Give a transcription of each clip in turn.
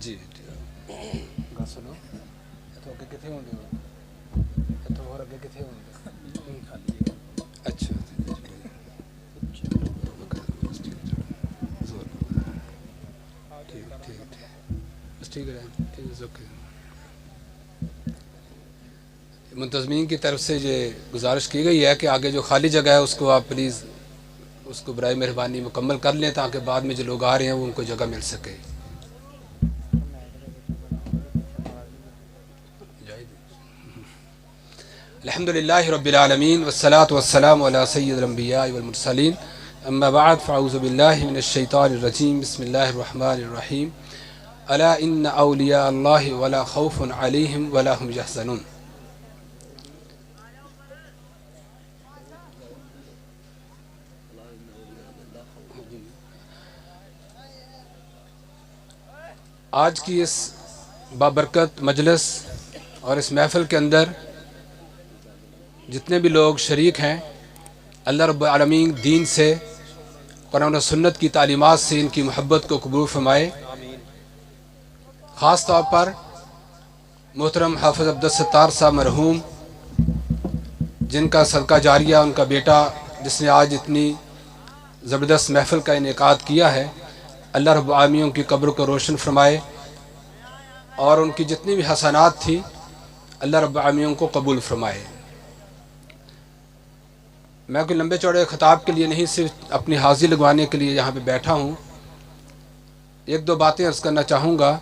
جی گل سنو اتوں اگے کتنے ہوں گے اتوں اور اگے کتنے ہوں گے اچھا ٹھیک ہے اوکے. منتظمین کی طرف سے یہ گزارش کی گئی ہے کہ آگے جو خالی جگہ ہے اس کو آپ پلیز اس کو برائے مہربانی مکمل کر لیں تاکہ بعد میں جو لوگ آ رہے ہیں وہ ان کو جگہ مل سکے. الحمدللہ رب العالمین والصلاة والسلام علی سید الانبیاء والمرسلین اما بعد فاعوذ باللہ من الشیطان الرجیم بسم اللہ الرحمن الرحیم الا ان اولیاء اللہ ولا خوف علیہم ولا هم یحزنون. آج کی اس بابرکت مجلس اور اس محفل کے اندر جتنے بھی لوگ شریک ہیں اللہ رب العالمین دین سے قرآن و سنت کی تعلیمات سے ان کی محبت کو قبول فرمائے. خاص طور پر محترم حافظ عبدالستار صاحب مرحوم جن کا صدقہ جاریہ ان کا بیٹا جس نے آج اتنی زبردست محفل کا انعقاد کیا ہے اللہ رب العالمین کی قبر کو روشن فرمائے اور ان کی جتنی بھی حسنات تھی اللہ رب العالمین کو قبول فرمائے. میں کوئی لمبے چوڑے خطاب کے لیے نہیں صرف اپنی حاضری لگوانے کے لیے یہاں پہ بیٹھا ہوں. ایک دو باتیں عرض کرنا چاہوں گا.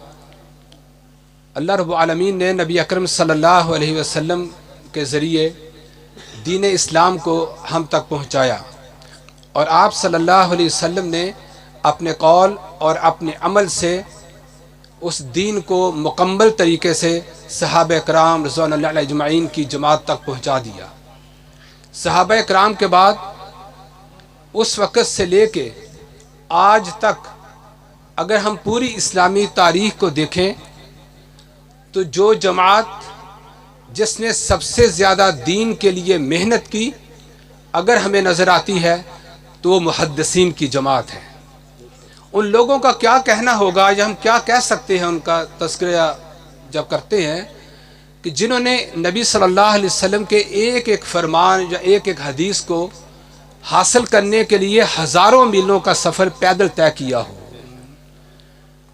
اللہ رب العالمین نے نبی اکرم صلی اللہ علیہ وسلم کے ذریعے دین اسلام کو ہم تک پہنچایا اور آپ صلی اللہ علیہ وسلم نے اپنے قول اور اپنے عمل سے اس دین کو مکمل طریقے سے صحابہ کرام رضوان اللہ علیہ اجمعین کی جماعت تک پہنچا دیا. صحابہ کرام کے بعد اس وقت سے لے کے آج تک اگر ہم پوری اسلامی تاریخ کو دیکھیں تو جو جماعت جس نے سب سے زیادہ دین کے لیے محنت کی اگر ہمیں نظر آتی ہے تو وہ محدثین کی جماعت ہے. ان لوگوں کا کیا کہنا ہوگا یا ہم کیا کہہ سکتے ہیں ان کا تذکرہ جب کرتے ہیں کہ جنہوں نے نبی صلی اللہ علیہ وسلم کے ایک ایک فرمان یا ایک ایک حدیث کو حاصل کرنے کے لیے ہزاروں میلوں کا سفر پیدل طے کیا ہو.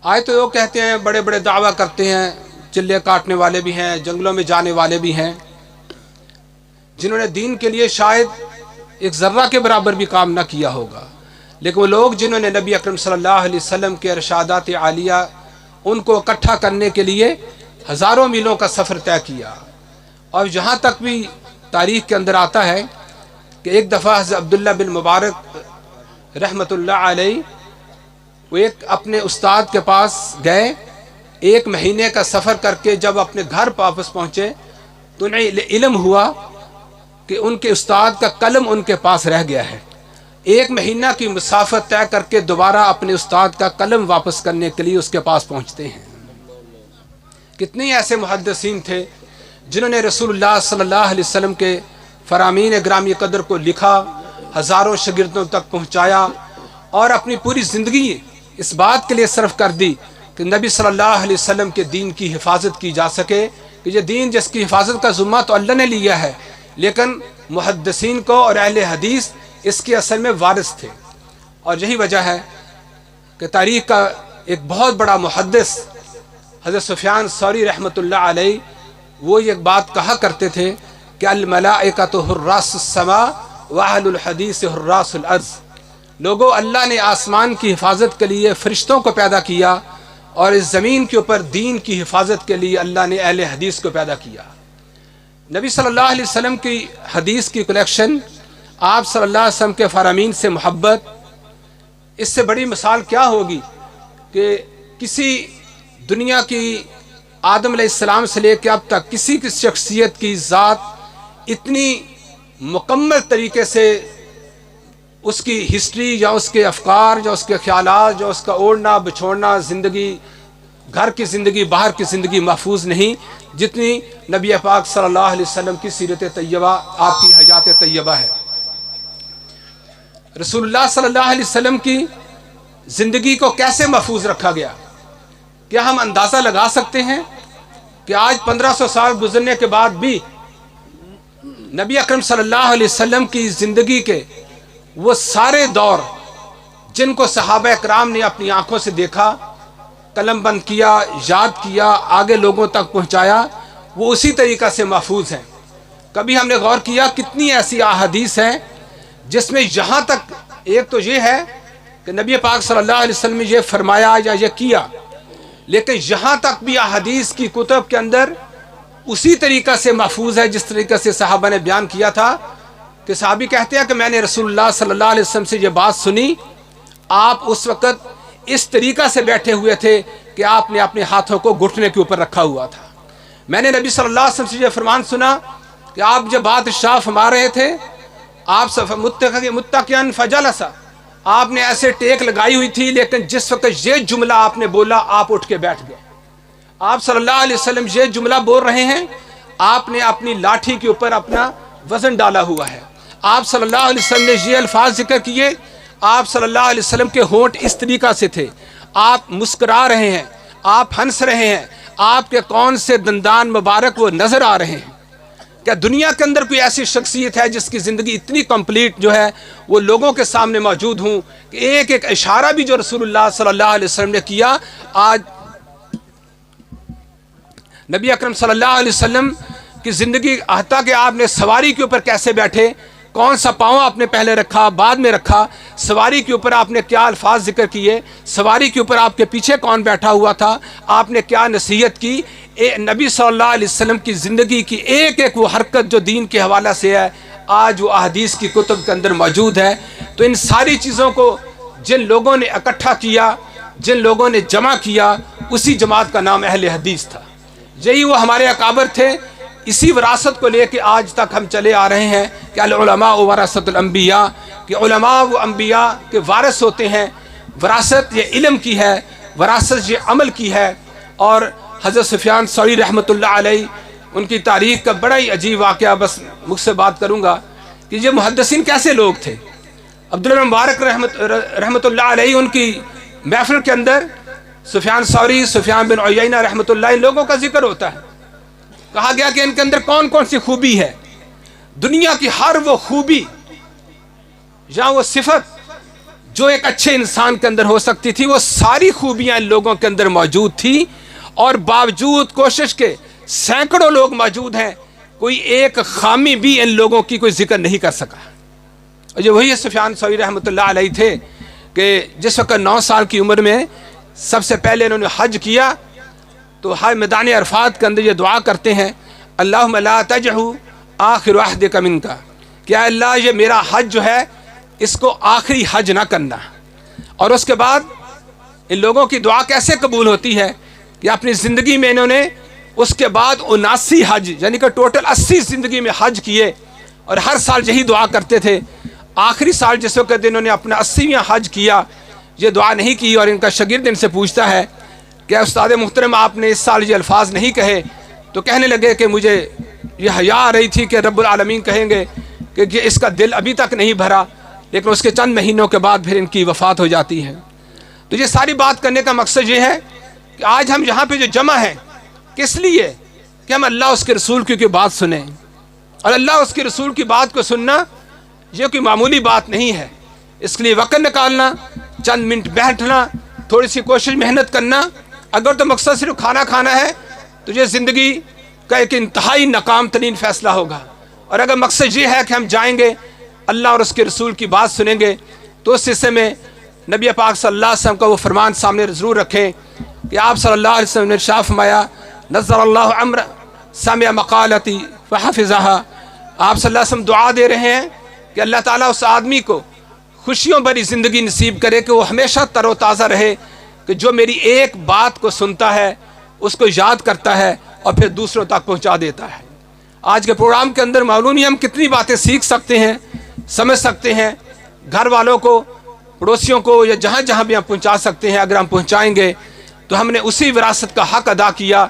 آئے تو وہ کہتے ہیں بڑے بڑے دعویٰ کرتے ہیں چلے کاٹنے والے بھی ہیں جنگلوں میں جانے والے بھی ہیں جنہوں نے دین کے لیے شاید ایک ذرہ کے برابر بھی کام نہ کیا ہوگا لیکن وہ لوگ جنہوں نے نبی اکرم صلی اللہ علیہ وسلم کے ارشادات عالیہ ان کو اکٹھا کرنے کے لیے ہزاروں میلوں کا سفر طے کیا. اور جہاں تک بھی تاریخ کے اندر آتا ہے کہ ایک دفعہ حضرت عبداللہ بن مبارک رحمۃ اللہ علیہ وہ ایک اپنے استاد کے پاس گئے. ایک مہینے کا سفر کر کے جب اپنے گھر واپس پہنچے تو انہیں علم ہوا کہ ان کے استاد کا قلم ان کے پاس رہ گیا ہے. ایک مہینہ کی مسافت طے کر کے دوبارہ اپنے استاد کا قلم واپس کرنے کے لیے اس کے پاس پہنچتے ہیں. کتنے ایسے محدثین تھے جنہوں نے رسول اللہ صلی اللہ علیہ وسلم کے فرامین گرامی قدر کو لکھا ہزاروں شاگردوں تک پہنچایا اور اپنی پوری زندگی اس بات کے لیے صرف کر دی کہ نبی صلی اللہ علیہ وسلم کے دین کی حفاظت کی جا سکے کہ یہ دین جس کی حفاظت کا ذمہ تو اللہ نے لیا ہے لیکن محدثین کو اور اہل حدیث اس کے اصل میں وارث تھے. اور یہی وجہ ہے کہ تاریخ کا ایک بہت بڑا محدث حضرت سفیان ثوری رحمۃ اللہ علیہ وہ یہ بات کہا کرتے تھے کہ الملائکۃ حراس السماء واہل الحدیث حراس الارض. لوگوں اللہ نے آسمان کی حفاظت کے لیے فرشتوں کو پیدا کیا اور اس زمین کے اوپر دین کی حفاظت کے لیے اللہ نے اہل حدیث کو پیدا کیا. نبی صلی اللہ علیہ وسلم کی حدیث کی کلیکشن آپ صلی اللہ علیہ وسلم کے فرامین سے محبت اس سے بڑی مثال کیا ہوگی کہ کسی دنیا کی آدم علیہ السلام سے لے کے اب تک کسی کی شخصیت کی ذات اتنی مکمل طریقے سے اس کی ہسٹری یا اس کے افکار یا اس کے خیالات یا اس کا اوڑھنا بچھوڑنا زندگی گھر کی زندگی باہر کی زندگی محفوظ نہیں جتنی نبی پاک صلی اللہ علیہ وسلم کی سیرت طیبہ آپ کی حیات طیبہ ہے. رسول اللہ صلی اللہ علیہ وسلم کی زندگی کو کیسے محفوظ رکھا گیا؟ کیا ہم اندازہ لگا سکتے ہیں کہ آج 1500 سال گزرنے کے بعد بھی نبی اکرم صلی اللہ علیہ وسلم کی زندگی کے وہ سارے دور جن کو صحابہ اکرام نے اپنی آنکھوں سے دیکھا، قلم بند کیا، یاد کیا، آگے لوگوں تک پہنچایا، وہ اسی طریقہ سے محفوظ ہیں؟ کبھی ہم نے غور کیا کتنی ایسی احادیث ہیں جس میں یہاں تک ایک تو یہ ہے کہ نبی پاک صلی اللہ علیہ وسلم نے یہ فرمایا یا یہ کیا، لیکن یہاں تک بھی احادیث کی کتب کے اندر اسی طریقہ سے محفوظ ہے جس طریقہ سے صحابہ نے بیان کیا تھا کہ صحابی کہتے ہیں کہ میں نے رسول اللہ صلی اللہ علیہ وسلم سے یہ بات سنی، آپ اس وقت اس طریقہ سے بیٹھے ہوئے تھے کہ آپ نے اپنے ہاتھوں کو گھٹنے کے اوپر رکھا ہوا تھا۔ میں نے نبی صلی اللہ علیہ وسلم سے یہ فرمان سنا کہ آپ جب بادشاہ فرما رہے تھے، آپ متقیاً فجلس، آپ نے ایسے ٹیک لگائی ہوئی تھی، لیکن جس وقت یہ جملہ آپ نے بولا آپ اٹھ کے بیٹھ گئے۔ آپ صلی اللہ علیہ وسلم یہ جملہ بول رہے ہیں، آپ نے اپنی لاٹھی کے اوپر اپنا وزن ڈالا ہوا ہے۔ آپ صلی اللہ علیہ وسلم نے یہ الفاظ ذکر کیے، آپ صلی اللہ علیہ وسلم کے ہونٹ اس طریقہ سے تھے، آپ مسکرا رہے ہیں، آپ ہنس رہے ہیں، آپ کے کون سے دندان مبارک وہ نظر آ رہے ہیں۔ کیا دنیا کے اندر کوئی ایسی شخصیت ہے جس کی زندگی اتنی کمپلیٹ جو ہے وہ لوگوں کے سامنے موجود ہوں کہ ایک ایک اشارہ بھی جو رسول اللہ صلی اللہ علیہ وسلم نے کیا، آج نبی اکرم صلی اللہ علیہ وسلم کی زندگی، حتیٰ کہ آپ نے سواری کے اوپر کیسے بیٹھے، کون سا پاؤں آپ نے پہلے رکھا بعد میں رکھا، سواری کے اوپر آپ نے کیا الفاظ ذکر کیے، سواری کے اوپر آپ کے پیچھے کون بیٹھا ہوا تھا، آپ نے کیا نصیحت کی، نبی صلی اللہ علیہ وسلم کی زندگی کی ایک ایک وہ حرکت جو دین کے حوالہ سے ہے آج وہ احادیث کی کتب کے اندر موجود ہے۔ تو ان ساری چیزوں کو جن لوگوں نے اکٹھا کیا، جن لوگوں نے جمع کیا، اسی جماعت کا نام اہل حدیث تھا۔ یہی وہ ہمارے اکابر تھے، اسی وراثت کو لے کے آج تک ہم چلے آ رہے ہیں کہ العلماء ورثۃ الانبیاء، کہ علماء وہ انبیاء کے وارث ہوتے ہیں۔ وراثت یہ علم کی ہے، وراثت یہ عمل کی ہے۔ اور حضرت سفیان ثوری رحمۃ اللہ علیہ، ان کی تاریخ کا بڑا ہی عجیب واقعہ بس مجھ سے بات کروں گا کہ یہ محدثین کیسے لوگ تھے۔ عبداللہ مبارک رحمۃ اللہ علیہ، ان کی محفل کے اندر سفیان ثوری، سفیان بن عیینہ رحمۃ اللہ، ان لوگوں کا ذکر ہوتا ہے۔ کہا گیا کہ ان کے اندر کون کون سی خوبی ہے، دنیا کی ہر وہ خوبی یا وہ صفت جو ایک اچھے انسان کے اندر ہو سکتی تھی، وہ ساری خوبیاں ان لوگوں کے اندر موجود تھی، اور باوجود کوشش کے سینکڑوں لوگ موجود ہیں، کوئی ایک خامی بھی ان لوگوں کی کوئی ذکر نہیں کر سکا۔ اور یہ وہی سفیان ثوری رحمۃ اللہ علیہ تھے کہ جس وقت 9 سال کی عمر میں سب سے پہلے انہوں نے حج کیا، تو ہر میدان عرفات کے اندر یہ دعا کرتے ہیں، اللہم لا تجعل آخر عہدک منک، کہ اے اللہ یہ میرا حج جو ہے اس کو آخری حج نہ کرنا۔ اور اس کے بعد ان لوگوں کی دعا کیسے قبول ہوتی ہے کہ اپنی زندگی میں انہوں نے اس کے بعد 79 حج، یعنی کہ ٹوٹل 80 زندگی میں حج کیے، اور ہر سال یہی دعا کرتے تھے۔ آخری سال جس وقت انہوں نے اپنا 80واں حج کیا، یہ دعا نہیں کی، اور ان کا شاگرد ان سے پوچھتا ہے کہ استاد محترم آپ نے اس سال یہ الفاظ نہیں کہے، تو کہنے لگے کہ مجھے یہ حیا آ رہی تھی کہ رب العالمین کہیں گے کہ اس کا دل ابھی تک نہیں بھرا، لیکن اس کے چند مہینوں کے بعد پھر ان کی وفات ہو جاتی ہے۔ تو یہ ساری بات کرنے کا مقصد یہ ہے کہ آج ہم یہاں پہ جو جمع ہیں، کس لیے کہ ہم اللہ اس کے رسول کی بات سنیں، اور اللہ اس کے رسول کی بات کو سننا یہ کوئی معمولی بات نہیں ہے۔ اس کے لیے وقت نکالنا، چند منٹ بیٹھنا، تھوڑی سی کوشش محنت کرنا، اگر تو مقصد صرف کھانا کھانا ہے تو یہ زندگی کا ایک انتہائی ناکام ترین فیصلہ ہوگا۔ اور اگر مقصد یہ ہے کہ ہم جائیں گے اللہ اور اس کے رسول کی بات سنیں گے، تو اس حصے میں نبی پاک صلی اللہ علیہ وسلم کا وہ فرمان سامنے ضرور رکھیں کہ آپ صلی اللہ علیہ وسلم نے ارشاد فرمایا، نظر اللہ امر سمع مقالتی فحفظها۔ آپ صلی اللہ علیہ وسلم دعا دے رہے ہیں کہ اللہ تعالیٰ اس آدمی کو خوشیوں بھری زندگی نصیب کرے کہ وہ ہمیشہ تر و تازہ رہے، کہ جو میری ایک بات کو سنتا ہے اس کو یاد کرتا ہے اور پھر دوسروں تک پہنچا دیتا ہے۔ آج کے پروگرام کے اندر معلوم نہیں ہم کتنی باتیں سیکھ سکتے ہیں، سمجھ سکتے ہیں، گھر والوں کو، پڑوسیوں کو، یا جہاں جہاں بھی ہم پہنچا سکتے ہیں۔ اگر ہم پہنچائیں گے تو ہم نے اسی وراثت کا حق ادا کیا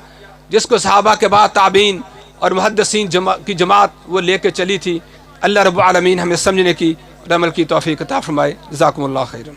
جس کو صحابہ کے بعد تابعین اور محدثین کی جماعت وہ لے کے چلی تھی۔ اللہ رب العالمین ہمیں سمجھنے کی اور عمل کی توفیق عطا فرمائے۔ جزاکم اللہ خیرا۔